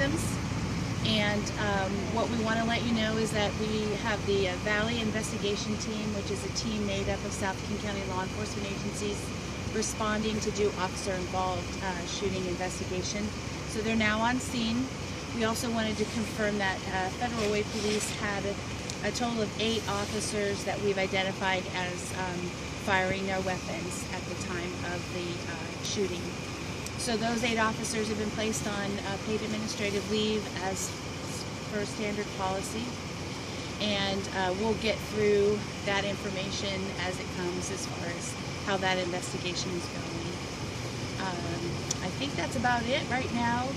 lives. And what we want to let you know is that we have the Valley Investigation Team, which is a team made up of South King County law enforcement agencies responding to do officer-involved shooting investigation. So they're now on scene. We also wanted to confirm that Federal Way Police had a total of 8 officers that we've identified as firing their weapons at the time of the shooting. So those 8 officers have been placed on paid administrative leave as per standard policy, and we'll get through that information as it comes as far as how that investigation is going. I think that's about it right now.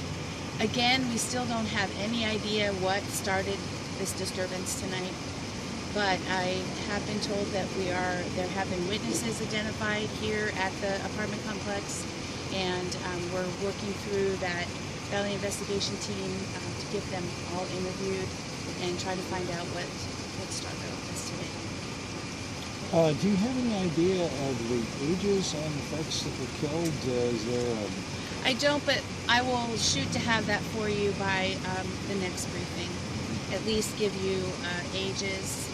Again, we still don't have any idea what started this disturbance tonight, but I have been told that there have been witnesses identified here at the apartment complex, and we're working through that Valley Investigation Team to get them all interviewed and try to find out what started all this today. Do you have any idea of the ages on the folks that were killed? Is there I don't, but I will shoot to have that for you by the next briefing. At least give you ages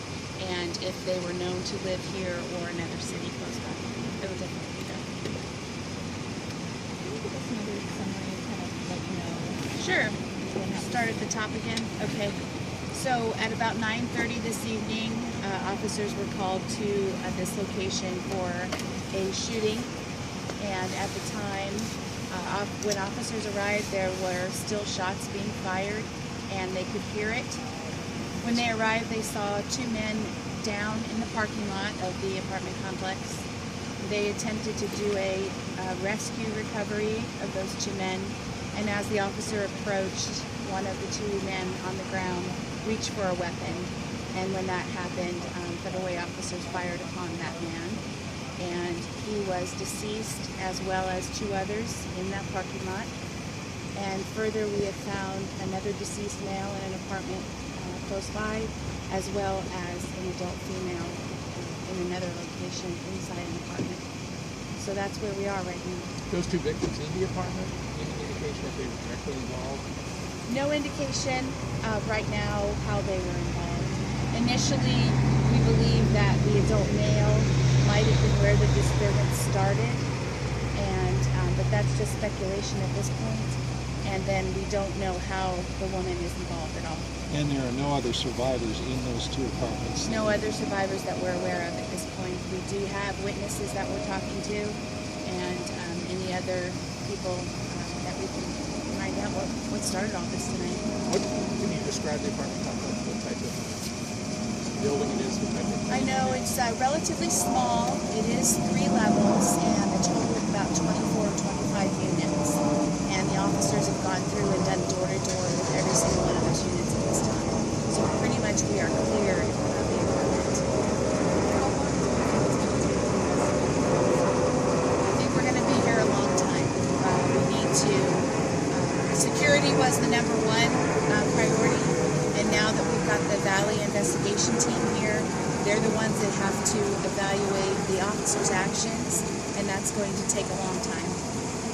and if they were known to live here or another city close by. It will definitely be done. Can you give us another summary, kind of let you know? Sure. Start at the top again. Okay. So at about 9:30 this evening, officers were called to this location for a shooting, and at the time, when officers arrived, there were still shots being fired, and they could hear it. When they arrived, they saw 2 men down in the parking lot of the apartment complex. They attempted to do a rescue recovery of those 2 men, and as the officer approached, one of the 2 men on the ground reached for a weapon, and when that happened, Federal Way officers fired upon that man, and he was deceased as well as 2 others in that parking lot. And further, we have found another deceased male in an apartment close by, as well as an adult female in another location inside an apartment. So that's where we are right now. Those 2 victims in the apartment, any indication that they were directly involved? No indication right now how they were involved. Initially, we believe that the adult male might have been where the disturbance started, and but that's just speculation at this point. And then we don't know how the woman is involved at all. And there are no other survivors in those 2 apartments? No other survivors that we're aware of at this point. We do have witnesses that we're talking to, and any other people that we can find out what started all this tonight. Can you describe the apartment complex? What type of building it is? What type of I know it's relatively small. It is 3 levels and a total of about 24 or 25 units. And the officers have gone through and done door-to-door with every single one of those units at this time. So pretty much we are clear of the apartment. I think we're going to be here a long time. We need to... security was the #1 priority. And now that we've got the Valley Investigation Team here, they're the ones that have to evaluate the officers' actions, and that's going to take a long time.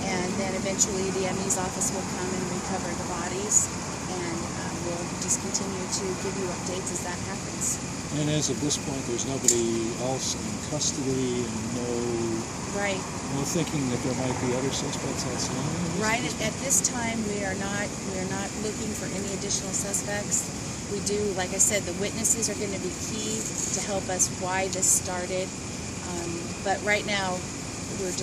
And then eventually the ME's office will come and recover the bodies, and we'll just continue to give you updates as that happens. And as of this point, there's nobody else in custody, and no thinking that there might be other suspects outstanding? Right at this time, we are not looking for any additional suspects. We do, like I said, the witnesses are going to be key to help us why this started. But right now, we're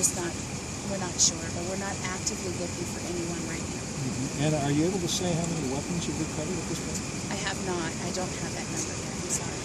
not sure, but we're not actively looking for anyone right now. Mm-hmm. And are you able to say how many weapons you've recovered at this point? I have not. I don't have that number yet. I'm sorry.